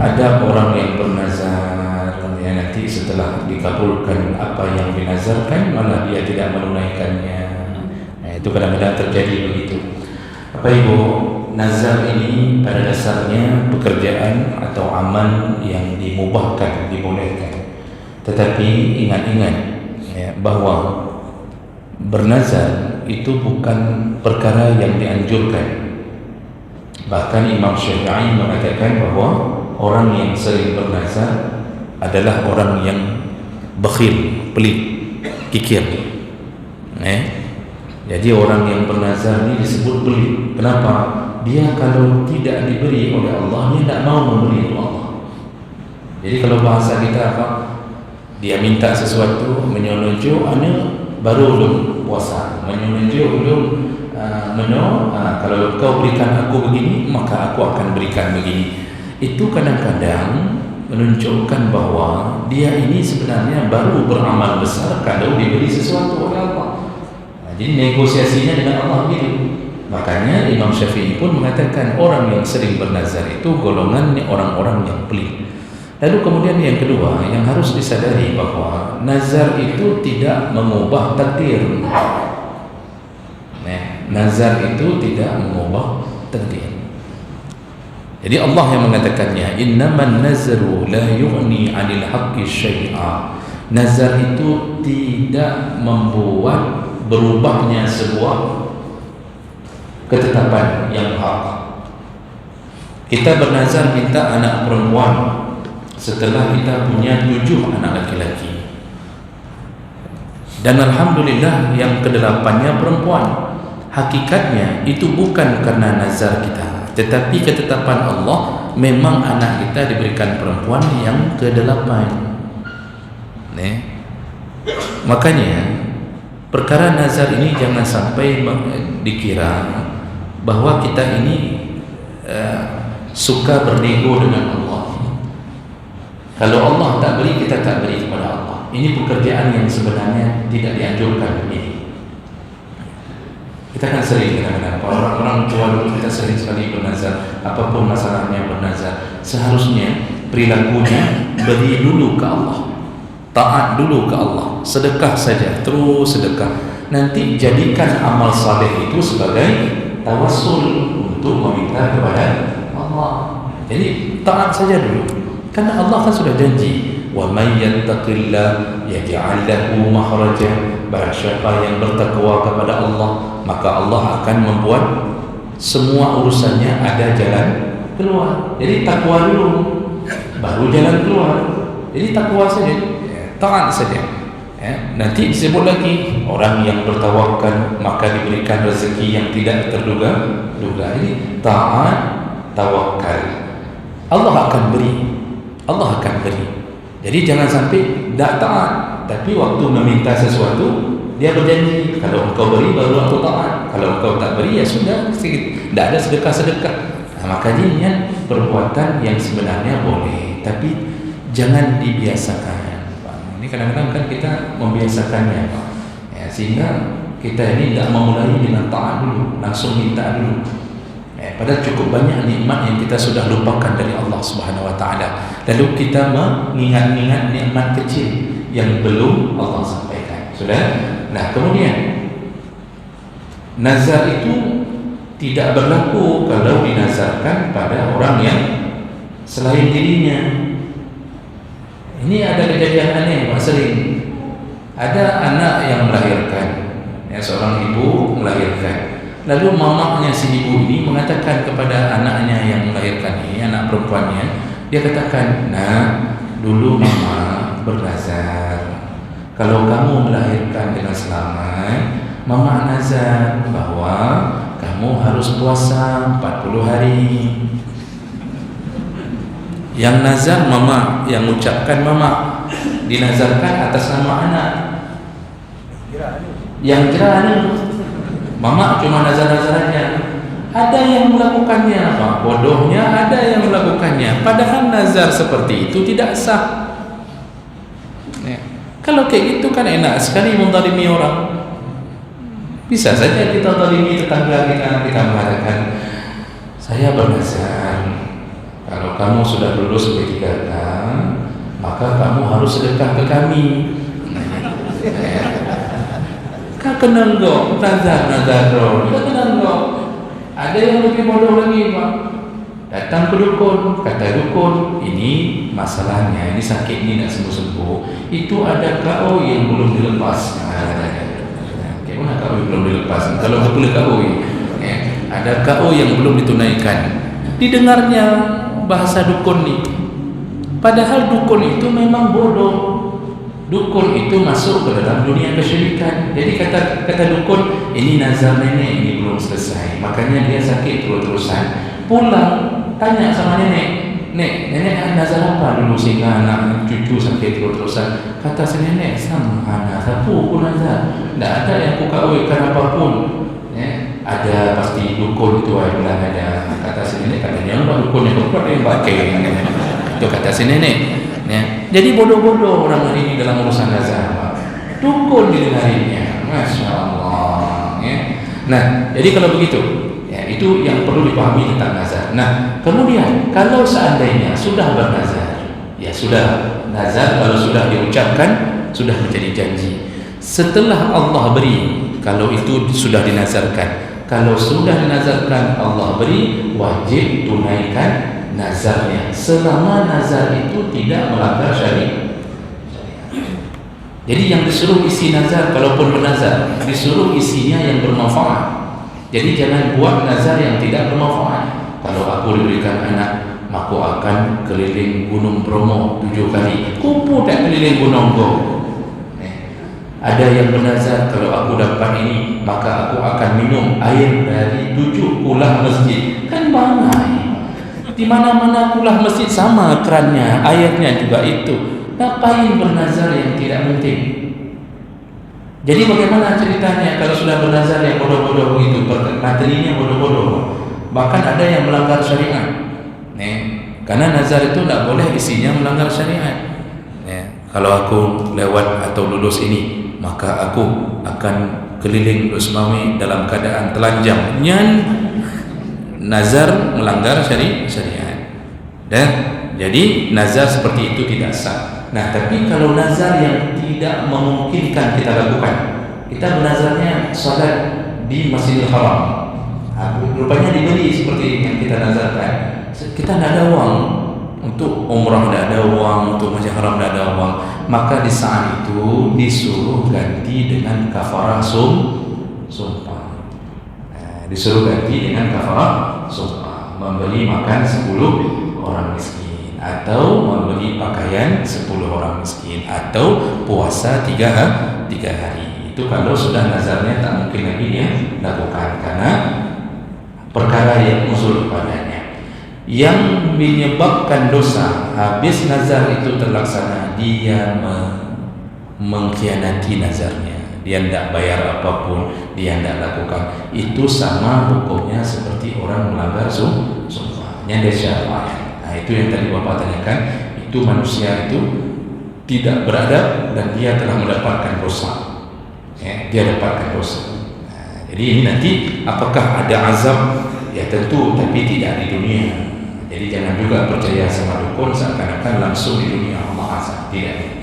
ada orang yang bernazar, ya, nanti setelah dikabulkan apa yang dinazarkan malah dia tidak menunaikannya. Nah, itu kadang-kadang terjadi begitu. Bapak Ibu, nazar ini pada dasarnya pekerjaan atau amal yang dimubahkan, dibolehkan. Tetapi ingat-ingat ya, bahwa bernazar itu bukan perkara yang dianjurkan. Bahkan Imam Syafi'i mengatakan bahwa orang yang sering bernazar adalah orang yang bakhil, pelit, kikir. Jadi orang yang bernazar ini disebut pelit. Kenapa? Dia kalau tidak diberi oleh Allah, dia tidak mau memberi oleh Allah. Jadi kalau bahasa kita apa? Dia minta sesuatu, menyononjo, baru belum puasa, menyononjo belum kalau kau berikan aku begini, maka aku akan berikan begini. Itu kadang-kadang menunjukkan bahwa dia ini sebenarnya baru beramal besar kalau diberi sesuatu oleh Allah. Jadi negosiasinya dengan Allah gitu. Makanya Imam Syafi'i pun mengatakan orang yang sering bernazar itu golongannya orang-orang yang pelit. Lalu kemudian yang kedua yang harus disadari bahwa nazar itu tidak mengubah takdir. Nazar itu tidak mengubah takdir. Jadi Allah yang mengatakannya, innaman nazaru la yughni 'anil haqqi syai'a. Nazar itu tidak membuat berubahnya sebuah ketetapan yang hak. Kita bernazar minta anak perempuan setelah kita punya 7 anak laki-laki, dan alhamdulillah yang ke-8-nya perempuan. Hakikatnya itu bukan karena nazar kita, tetapi ketetapan Allah memang anak kita diberikan perempuan yang ke-8. Makanya perkara nazar ini jangan sampai dikira bahwa kita ini suka bernego dengan Allah. Kalau Allah tak beri, kita tak beri kepada Allah. Ini pekerjaan yang sebenarnya tidak dianjurkan ini. Kita kan sering kadang-kadang orang-orang tua dulu kita sering sekali bernazar, apapun masalahnya bernazar. Seharusnya perilakunya beri dulu ke Allah, taat dulu ke Allah, sedekah saja, terus sedekah. Nanti jadikan amal saleh itu sebagai tawassul untuk meminta kepada Allah. Jadi taat saja dulu, karena Allah kan sudah janji, wa may yattaqillah yaj'al lahu makhraja. Barang siapa yang bertakwa kepada Allah, maka Allah akan membuat semua urusannya ada jalan keluar. Jadi takwa dulu, baru jalan keluar. Jadi takwa saja, taat saja. Nanti disebut lagi orang yang bertawakal maka diberikan rezeki yang tidak terduga-duga. Ini taat, tawakal. Allah akan beri, Allah akan beri. Jadi jangan sampai tidak taat, tapi waktu meminta sesuatu dia berjanji, kalau engkau beri baru aku taat, kalau engkau tak beri ya sudah, tidak ada sedekah-sedekah. Makanya ini perbuatan yang sebenarnya boleh, tapi jangan dibiasakan. Ini kadang-kadang kan kita membiasakannya, Pak. Sehingga kita ini tidak memulai dengan taat dulu, langsung minta dulu. Padahal cukup banyak nikmat yang kita sudah lupakan dari Allah Subhanahu Wa Taala. Lalu kita mengingat-ingat nikmat kecil yang belum Allah sampaikan. Sudah. Nah, kemudian nazar itu tidak berlaku kalau dinazarkan pada orang yang selain dirinya. Ini ada kejadian aneh, Pak, sering. Ada anak yang melahirkan, seorang ibu melahirkan. Lalu mamanya si ibu ini mengatakan kepada anaknya yang melahirkan ini, anak perempuannya, dia katakan, nah dulu mama bernazar, kalau kamu melahirkan dengan selamat, mama nazar bahwa kamu harus puasa 40 hari. Yang nazar mama, yang ucapkan mama, dinazarkan atas nama anak. Yang kira mama cuma nazar-nazarannya. Ada yang melakukannya, Pak. Bodohnya ada yang melakukannya. Padahal nazar seperti itu tidak sah. Kalau kayak gitu kan enak sekali menzalimi orang. Bisa saja kita zalimi tetangga kita mengatakan, saya bernazar kalau kamu sudah lulus B3K, maka kamu harus sedekah ke kami. Kau kenal kok, nazar roh. Kau kenal kok. Ada yang lebih bodoh lagi, Pak. Datang ke dukun, kata dukun, ini masalahnya, ini sakit ini tidak sembuh-sembuh. Itu ada KO yang belum dilepas. Bagaimana KO yang belum dilepas? Kalau betul KO, ada KO yang belum ditunaikan. Didengarnya bahasa dukun nih. Padahal dukun itu memang bodoh. Dukun itu masuk ke dalam dunia kesyirikan. Jadi kata dukun, ini nazar nenek ini belum selesai, makanya dia sakit terus-terusan. Pulang tanya sama nenek nazar apa dulu sehingga anak cucu sakit terus-terusan? Kata si nenek, sama anak sapu pun nazar, tidak ada yang ku kawinkan apapun. Ada pasti dukun itu bilang ada. Kata si nenek, katanya apa dukun yang pakai. Itu kata si nenek. Jadi bodoh-bodoh orang hari ini dalam urusan nazar. Dukun didengarinya, masya Allah. Nah, jadi kalau begitu, itu yang perlu dipahami tentang nazar. Nah, kemudian kalau seandainya sudah bernazar, ya sudah nazar, kalau sudah diucapkan sudah menjadi janji. Setelah Allah beri, kalau itu sudah dinazarkan, kalau sudah dinazarkan Allah beri, wajib tunaikan nazarnya selama nazar itu tidak melanggar syariat. Jadi yang disuruh isi nazar, kalaupun bernazar, disuruh isinya yang bermanfaat. Jadi jangan buat nazar yang tidak bermanfaat. Kalau aku diberikan anak, aku akan keliling Gunung Bromo 7 kali. Kupu tak keliling Gunung Go. Ada yang bernazar, kalau aku dapat ini, maka aku akan minum air dari 7 kulah masjid. Kan banyak. Di mana-mana kulah masjid sama kerannya, airnya juga itu. Ngapain bernazar yang tidak penting? Jadi bagaimana ceritanya kalau sudah bernazar yang bodoh-bodoh begitu, materinya bodoh-bodoh, bahkan ada yang melanggar syariat. Karena nazar itu tidak boleh isinya melanggar syariat. Kalau aku lewat atau lulus ini, maka aku akan keliling Usmawi dalam keadaan telanjang. Nazar melanggar syariat. Dan jadi nazar seperti itu tidak sah. Nah, tapi kalau nazar yang tidak memungkinkan kita lakukan, kita bernazarnya salat di Masjidil Haram, rupanya dibeli seperti yang kita nazarkan. Kita tidak ada uang untuk umrah, tidak ada uang untuk Masjidil Haram, tidak ada uang, maka di saat itu disuruh ganti dengan kafarah sumpah. Disuruh ganti dengan kafarah sumpah, memberi makan 10 orang miskin, atau memberi pakaian 10 orang miskin, atau puasa 3 hari. Itu kalau sudah nazarnya tak mungkin lagi dia lakukan karena perkara yang usul padanya. Yang menyebabkan dosa habis nazar itu terlaksana, dia mengkhianati nazarnya. Dia tidak bayar apapun, dia tidak lakukan. Itu sama hukumnya seperti orang melanggar sumpah. Yang syariat. Nah, itu yang tadi Bapak tanyakan, itu manusia itu tidak beradab dan dia telah mendapatkan dosa. Dia dapatkan dosa. Nah, jadi ini nanti apakah ada azab? Ya tentu, tapi tidak di dunia. Jadi jangan juga percaya sama dukun seakan-akan langsung di dunia Allah azab. Tidak.